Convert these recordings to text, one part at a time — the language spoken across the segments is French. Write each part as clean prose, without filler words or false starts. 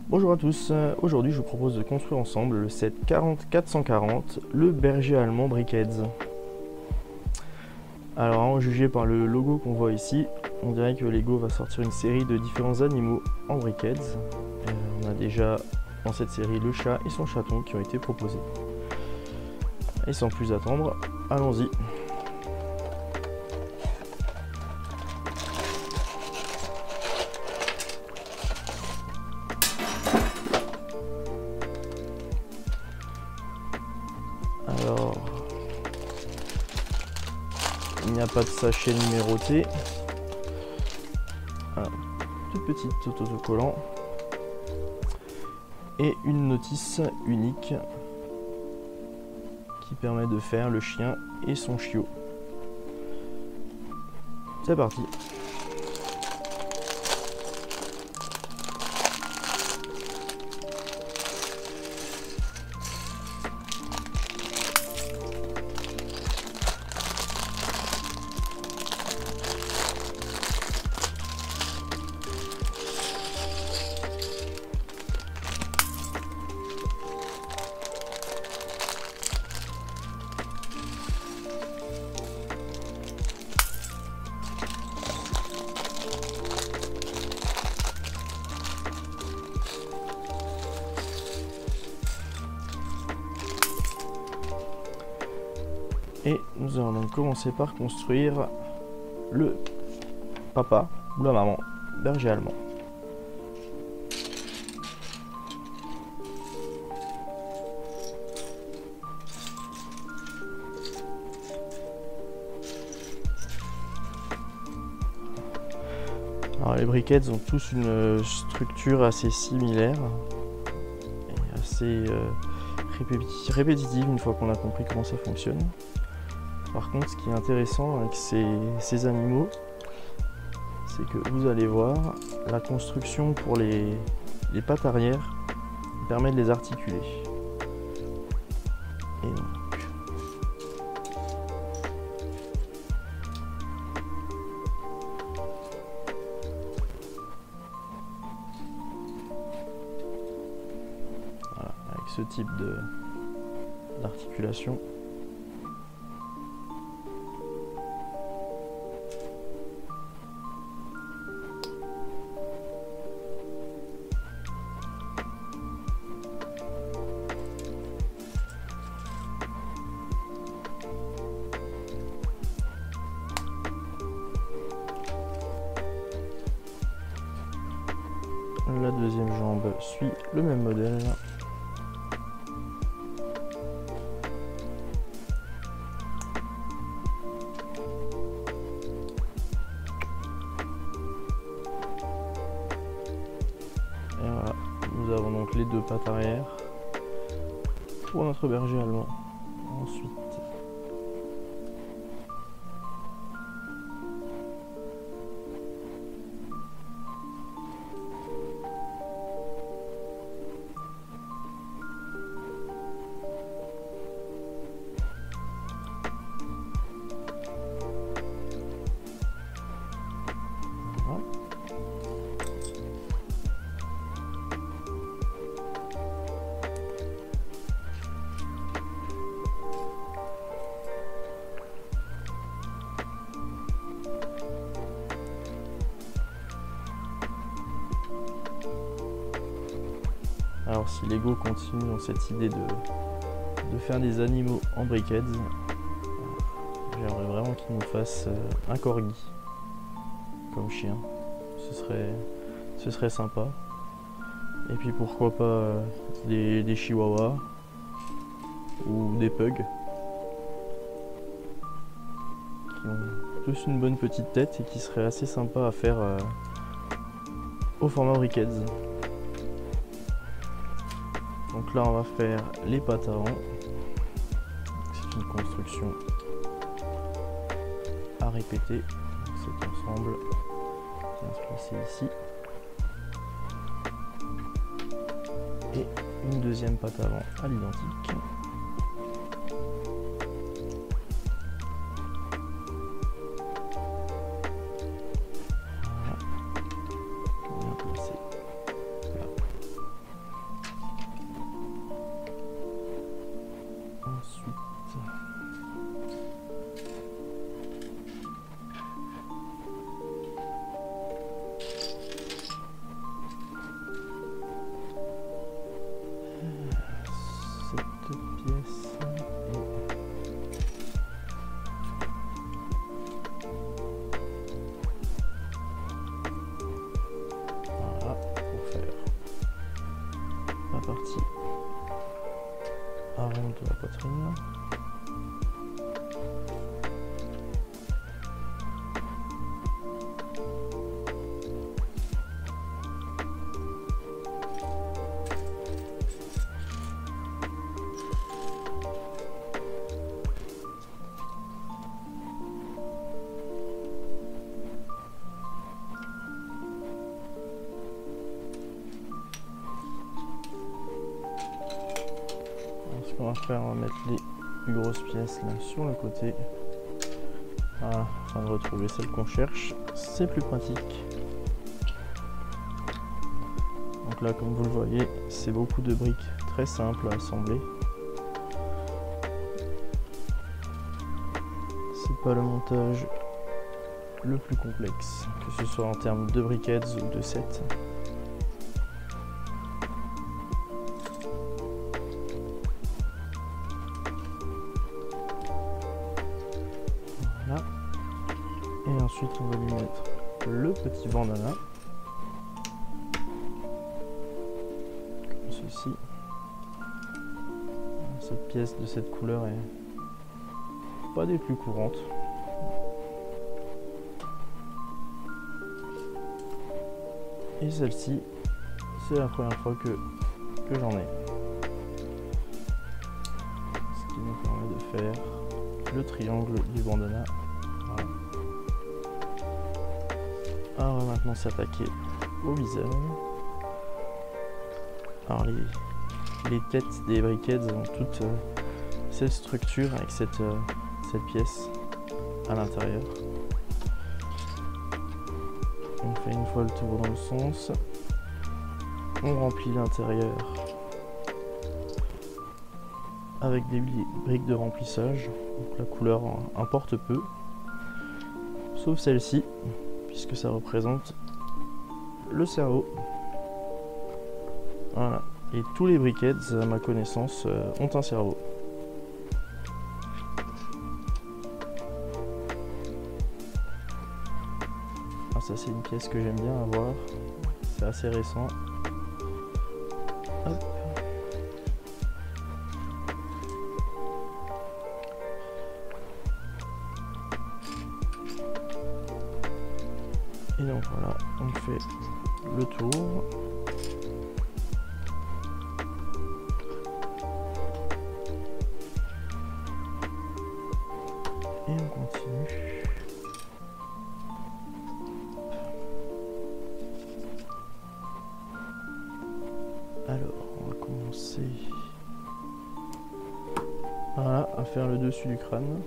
Bonjour à tous, aujourd'hui je vous propose de construire ensemble le set 40440, le berger allemand Brickheads. Alors, à en juger par le logo qu'on voit ici, on dirait que Lego va sortir une série de différents animaux en Brickheads. On a déjà dans cette série le chat et son chaton qui ont été proposés. Et sans plus attendre, allons-y. Alors, il n'y a pas de sachet numéroté. Un tout petit autocollant. Et une notice unique qui permet de faire le chien et son chiot. C'est parti. Et nous allons donc commencer par construire le papa ou la maman berger allemand. Alors les Brickheads ont tous une structure assez similaire et assez répétitive une fois qu'on a compris comment ça fonctionne. Par contre, ce qui est intéressant avec ces animaux, c'est que vous allez voir, la construction pour les pattes arrière permet de les articuler. Et donc, voilà, avec ce type d'articulation. La deuxième jambe suit le même modèle. Et voilà, nous avons donc les deux pattes arrière pour notre berger allemand. Ensuite, alors si Lego continue dans cette idée de faire des animaux en Brickheads, j'aimerais vraiment qu'il nous fasse un corgi comme chien, ce serait sympa. Et puis pourquoi pas des chihuahuas ou des pugs qui ont tous une bonne petite tête et qui seraient assez sympas à faire au format Brickheads. Donc là on va faire les pattes avant. C'est une construction à répéter. Cet ensemble vient se placer ici. Et une deuxième patte avant à l'identique. de la poitrine. Ce qu'on va faire, on va mettre les plus grosses pièces là sur le côté. Voilà, afin de retrouver celle qu'on cherche, c'est plus pratique. Donc là, comme vous le voyez, c'est beaucoup de briques très simples à assembler. C'est pas le montage le plus complexe, que ce soit en termes de briquettes ou de sets. Voilà. Et ensuite on va lui mettre le petit bandana. Comme ceci. Cette pièce de cette couleur est pas des plus courantes. Et celle-ci, c'est la première fois que j'en ai. Ce qui nous permet de faire le triangle du bandana. Voilà. Alors on va maintenant s'attaquer au visage. Alors les têtes des briquettes ont toute cette structure avec cette pièce à l'intérieur. On fait une fois le tour dans le sens, on remplit l'intérieur avec des briques de remplissage, donc la couleur importe peu, sauf celle-ci, puisque ça représente le cerveau. Voilà, et tous les briquettes, à ma connaissance, ont un cerveau. Ça c'est une pièce que j'aime bien avoir, c'est assez récent. Hop. Et donc voilà, on fait le tour. Et on continue. Alors, on va commencer voilà, à faire le dessus du crâne.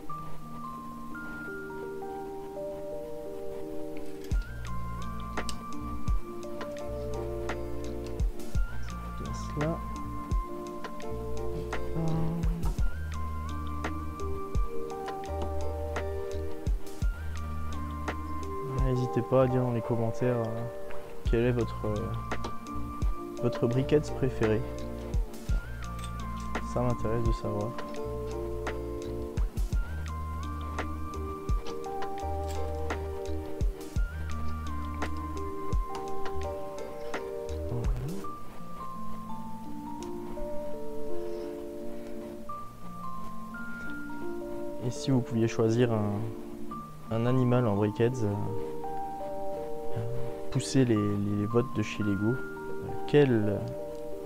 Là. N'hésitez pas à dire dans les commentaires quelle est votre briquette préférée. Ça m'intéresse de savoir. Et si vous pouviez choisir un animal en briquettes, pousser les votes de chez Lego, quel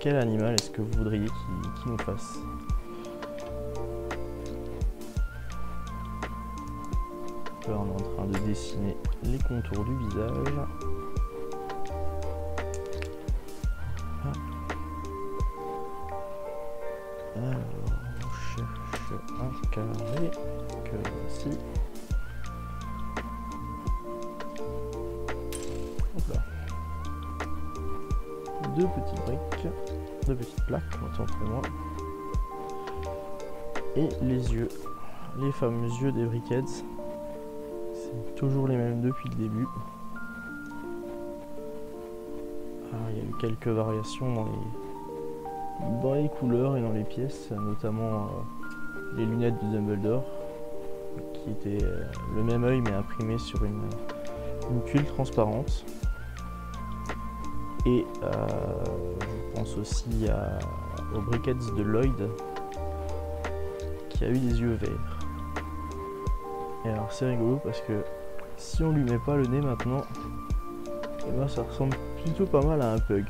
animal est-ce que vous voudriez qu'il nous fasse? Là, on est en train de dessiner les contours du visage. Alors, on cherche un carré que voici. Hop là. Deux petites briques, deux petites plaques, autant pour moi. Et les yeux, les fameux yeux des briquettes. C'est toujours les mêmes depuis le début. Alors, il y a eu quelques variations dans les couleurs et dans les pièces, notamment les lunettes de Dumbledore, qui étaient le même œil mais imprimé sur une tuile transparente. Et je pense aussi aux briquettes de Lloyd, qui a eu des yeux verts. Et alors c'est rigolo parce que si on lui met pas le nez maintenant, et ben ça ressemble plutôt pas mal à un pug.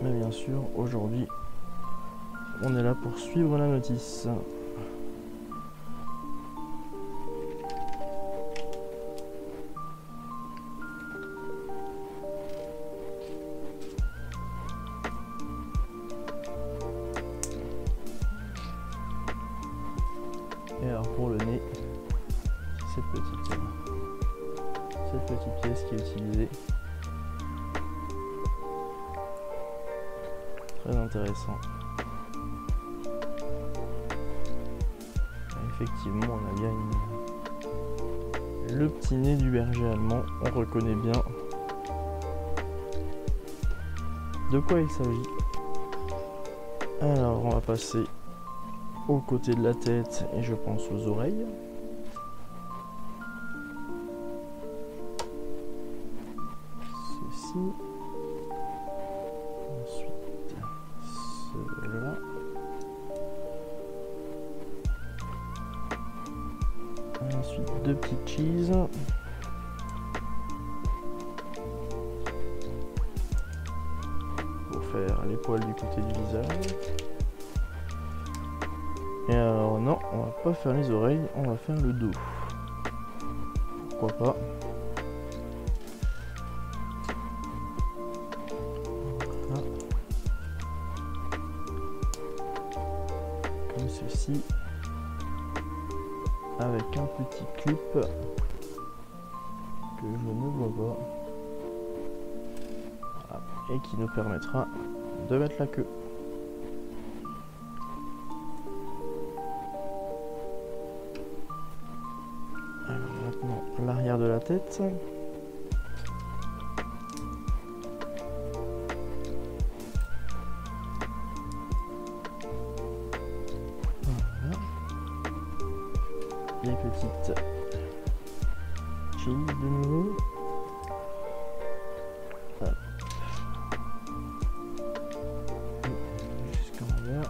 Mais bien sûr, aujourd'hui, on est là pour suivre la notice. Et alors pour le nez, c'est cette petite pièce qui est utilisée. Très intéressant. Et effectivement, on a bien le petit nez du berger allemand. On reconnaît bien de quoi il s'agit. Alors, on va passer au côté de la tête et je pense aux oreilles. Ceci. Ensuite, cela. Ensuite, deux petites cheese. Pour faire les poils du côté du visage. Et alors non, on va pas faire les oreilles, on va faire le dos. Pourquoi pas. Voilà. Comme ceci. Avec un petit clip que je ne vois pas. Voilà. Et qui nous permettra de mettre la queue. L'arrière de la tête. Voilà. Les petites cheese de nouveau. Hop. Jusqu'en bas.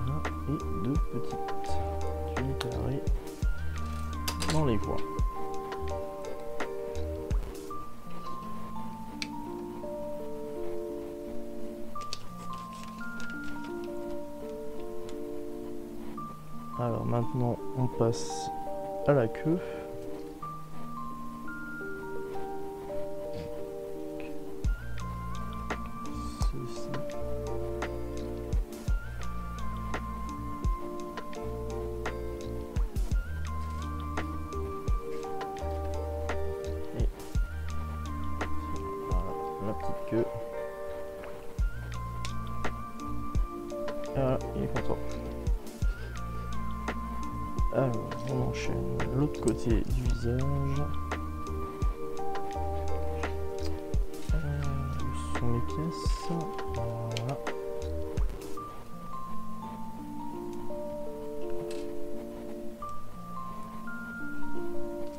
Voilà. Et deux petites carré dans les coins. Alors maintenant on passe à la queue. Ceci. La petite queue. Voilà, il est content. Alors, on enchaîne l'autre côté du visage. Où sont les pièces? Voilà.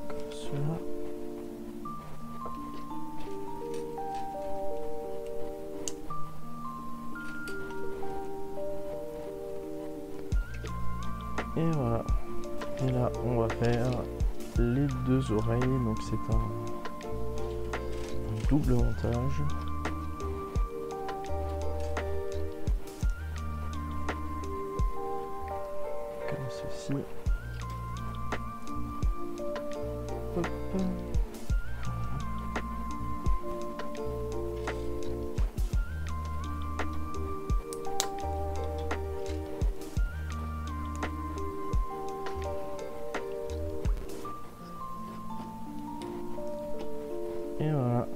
Comme cela. Et voilà. Et là, on va faire les deux oreilles. Donc c'est un double montage. Comme ceci. Hop. Et voilà,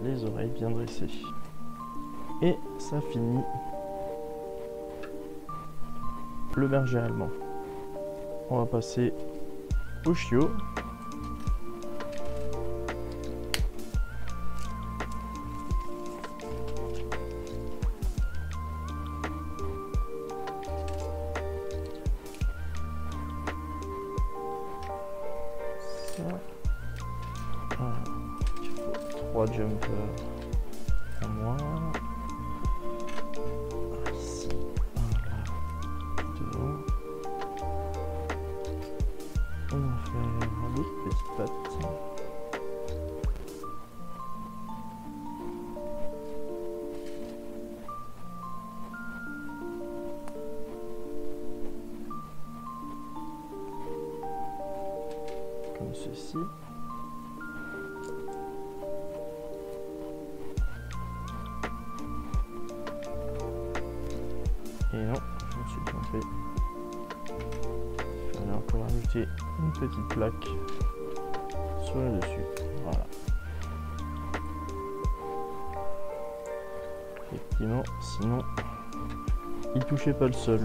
les oreilles bien dressées. Et ça finit le berger allemand. On va passer au chiot. 3 jumpers en moins. Ici, un là, devant. On va faire d'autres petites pattes. Comme ceci. Et non, je me suis trompé. Il fallait encore ajouter une petite plaque sur le dessus. Voilà. Effectivement, sinon, il touchait pas le sol.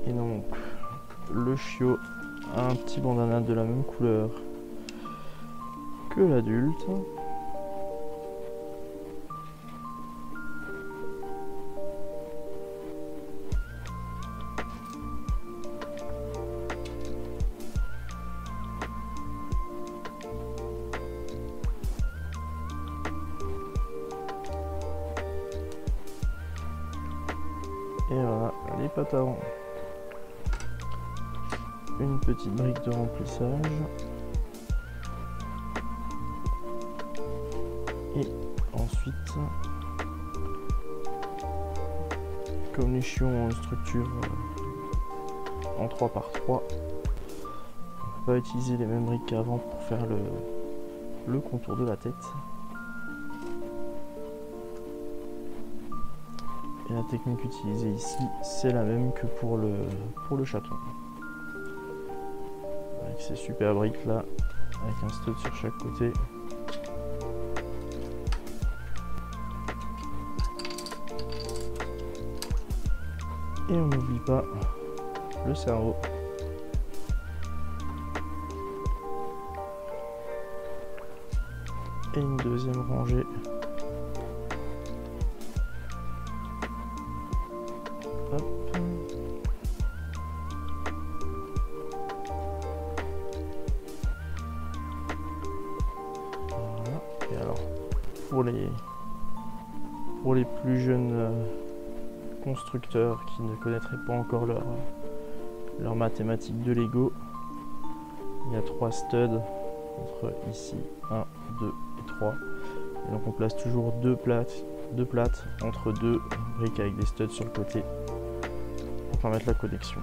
Et donc, le chiot a un petit bandana de la même couleur que l'adulte. Et voilà, les pattes avant. Une petite brique de remplissage. Et ensuite, comme les chiots ont une structure en 3 par 3, on va utiliser les mêmes briques qu'avant pour faire le contour de la tête. Et la technique utilisée ici, c'est la même que pour le chaton. Avec ces super briques là, avec un stud sur chaque côté. Et on n'oublie pas le cerveau. Et une deuxième rangée. Hop. Voilà. Et alors, pour les plus jeunes constructeurs qui ne connaîtraient pas encore leur mathématique de Lego, il y a 3 studs entre ici 1, 2 et 3. Et donc on place toujours deux plates entre 2 briques avec des studs sur le côté pour permettre la connexion.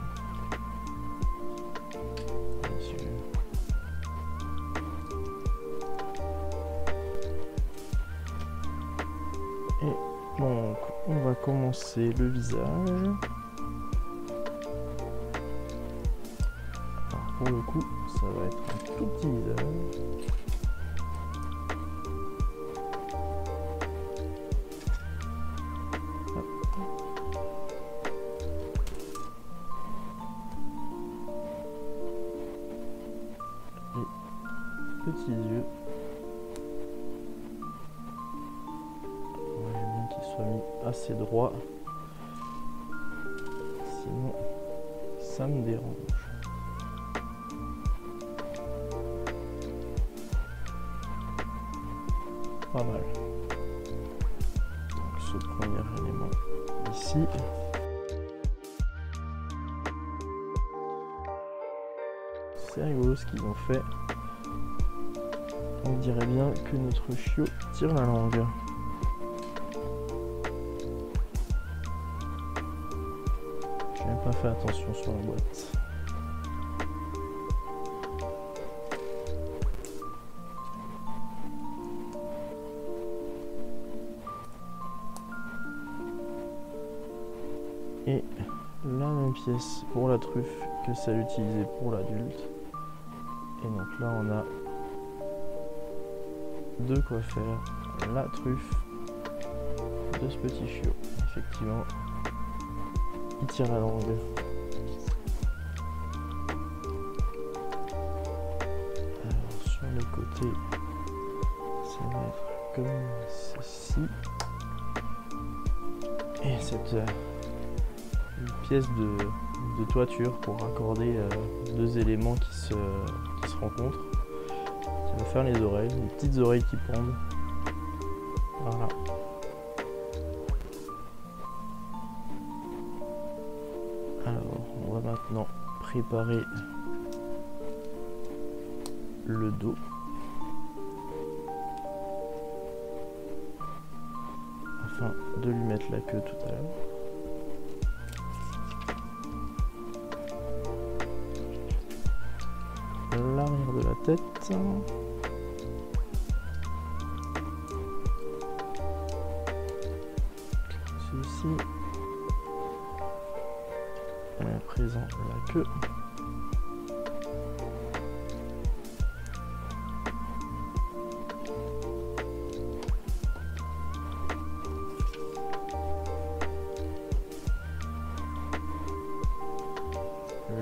Et donc on va commencer le visage. Alors pour le coup, ça va être un tout petit visage. Petits yeux. J'aime bien qu'il soit mis assez droit. Sinon, ça me dérange. Pas mal. Donc ce premier élément ici. C'est rigolo ce qu'ils ont fait. On dirait bien que notre chiot tire la langue. Je n'ai pas fait attention sur la boîte. Et la même pièce pour la truffe que celle utilisée pour l'adulte. Et donc là on a de quoi faire la truffe de ce petit chiot. Effectivement, il tire la langue. Alors sur les côtés, mettre comme ceci. Et cette une pièce de toiture pour raccorder deux éléments qui se rencontrent. Ça va faire les oreilles, les petites oreilles qui pendent. Voilà. Alors, on va maintenant préparer le dos. Afin de lui mettre la queue tout à l'heure. L'arrière de la tête. Ceci. Et à présent la queue.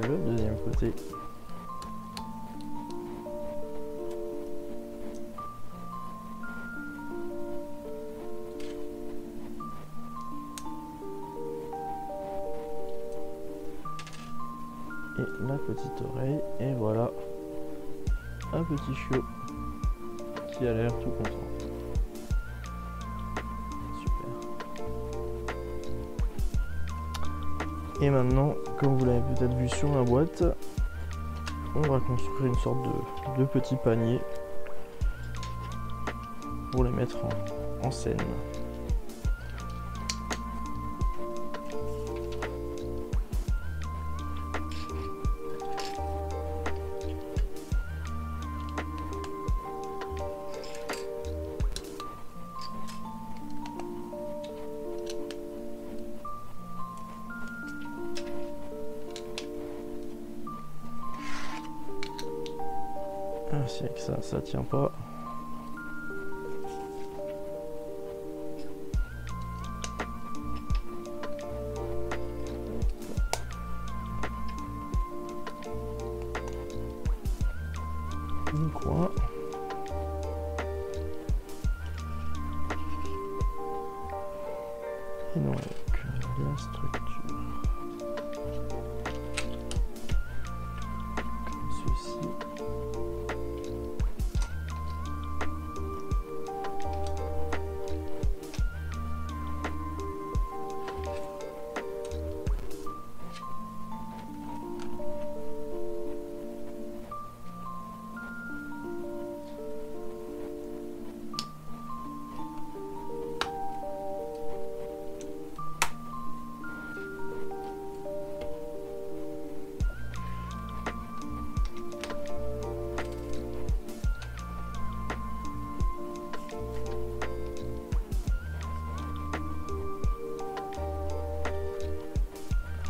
Le deuxième côté. Et la petite oreille, et voilà un petit chiot qui a l'air tout content. Super. Et maintenant, comme vous l'avez peut-être vu sur la boîte, on va construire une sorte de petit panier pour les mettre en scène. Ah, c'est avec ça tient pas. Un coin. Et donc la structure comme ceci.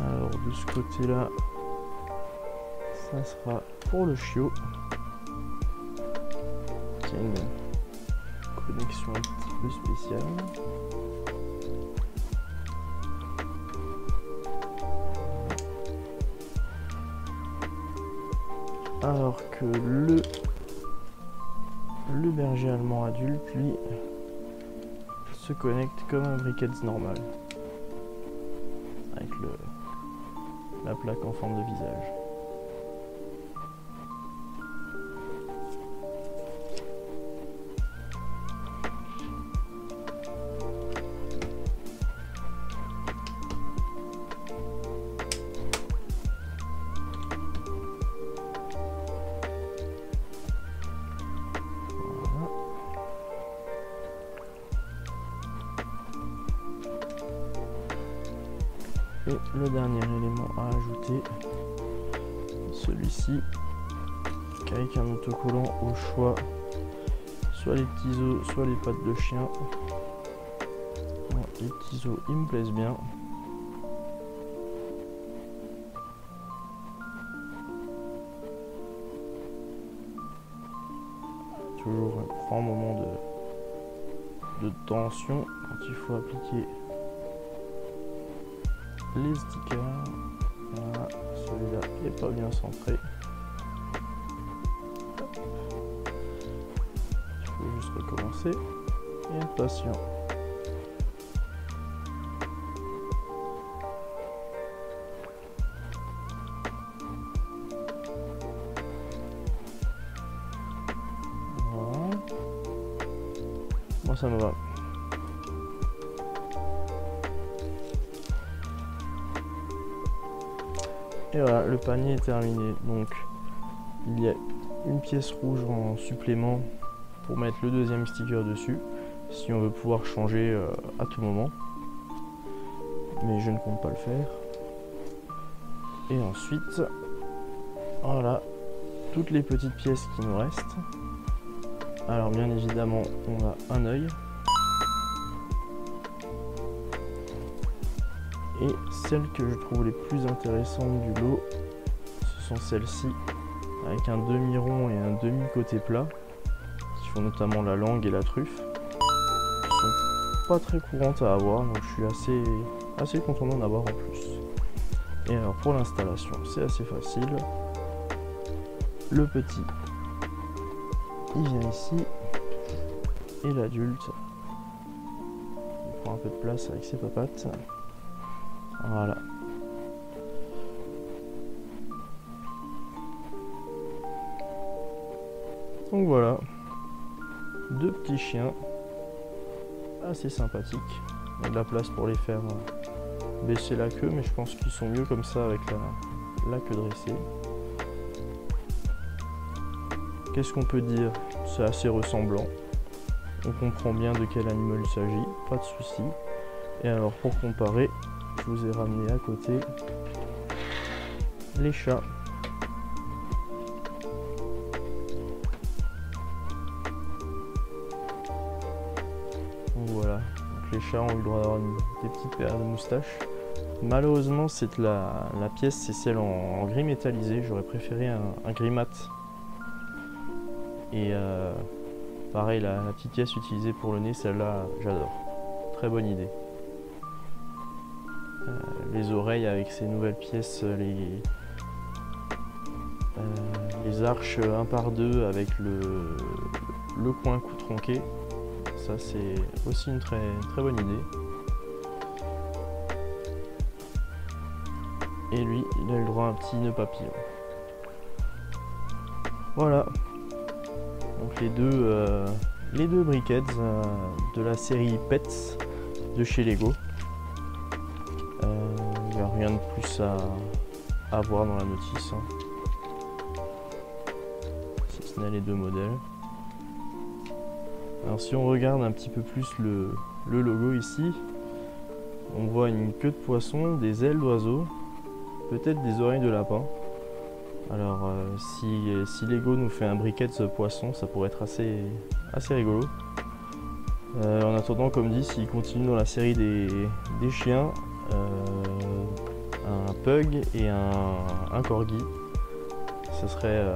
Alors de ce côté-là, ça sera pour le chiot, qui a une connexion un petit peu spéciale. Alors que le berger allemand adulte, lui, se connecte comme un briquet normal, avec la plaque en forme de visage. Voilà. Et le dernier élément à ajouter, celui-ci, avec un autocollant au choix, soit les petits os, soit les pattes de chien. Bon, les petits os, ils me plaisent bien. Toujours un grand moment de tension quand il faut appliquer les stickers. Voilà, celui-là est pas bien centré. Il faut juste commencer et être patient. Voilà. Moi ça me va. Et voilà, le panier est terminé. Donc il y a une pièce rouge en supplément pour mettre le deuxième sticker dessus, si on veut pouvoir changer à tout moment. Mais je ne compte pas le faire. Et ensuite, voilà, toutes les petites pièces qui nous restent. Alors bien évidemment, on a un œil. Et celles que je trouve les plus intéressantes du lot, ce sont celles-ci, avec un demi-rond et un demi-côté plat, qui font notamment la langue et la truffe. Qui sont pas très courantes à avoir, donc je suis assez content d'en avoir en plus. Et alors pour l'installation, c'est assez facile. Le petit, il vient ici, et l'adulte, il prend un peu de place avec ses papates. Voilà. Donc voilà, deux petits chiens assez sympathiques. Il y a de la place pour les faire baisser la queue, mais je pense qu'ils sont mieux comme ça avec la queue dressée. Qu'est-ce qu'on peut dire? C'est assez ressemblant. On comprend bien de quel animal il s'agit, pas de souci. Et alors pour comparer, je vous ai ramené à côté les chats. Voilà, donc les chats ont eu le droit d'avoir des petites paires de moustaches. Malheureusement, la pièce, c'est celle en gris métallisé. J'aurais préféré un gris mat. Et pareil, la petite pièce utilisée pour le nez, celle-là, j'adore. Très bonne idée. Les oreilles avec ces nouvelles pièces, les arches 1 par 2 avec le coin coup tronqué, ça c'est aussi une très bonne idée. Et lui, il a le droit à un petit nœud papillon. Voilà. Donc les deux briquettes de la série Pets de chez Lego. Il n'y a rien de plus à voir dans la notice, hein. Si ce n'est les deux modèles. Alors si on regarde un petit peu plus le logo ici, on voit une queue de poisson, des ailes d'oiseau, peut-être des oreilles de lapin. Alors si Lego nous fait un briquet de ce poisson, ça pourrait être assez rigolo. En attendant, comme dit, s'il continue dans la série des chiens, un pug et un corgi, ce serait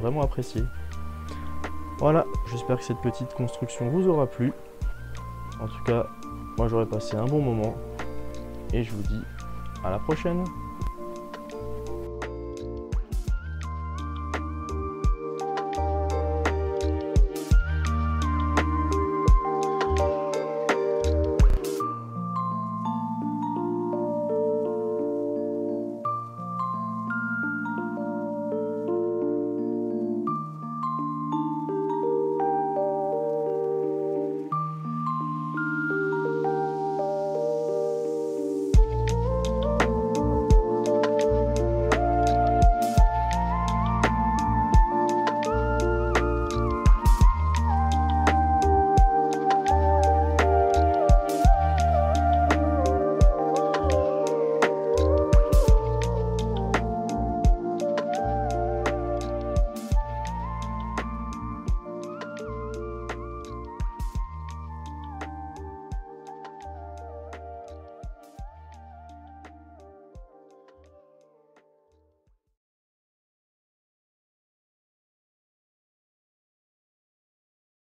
vraiment apprécié. Voilà, j'espère que cette petite construction vous aura plu. En tout cas, moi j'aurais passé un bon moment et je vous dis à la prochaine.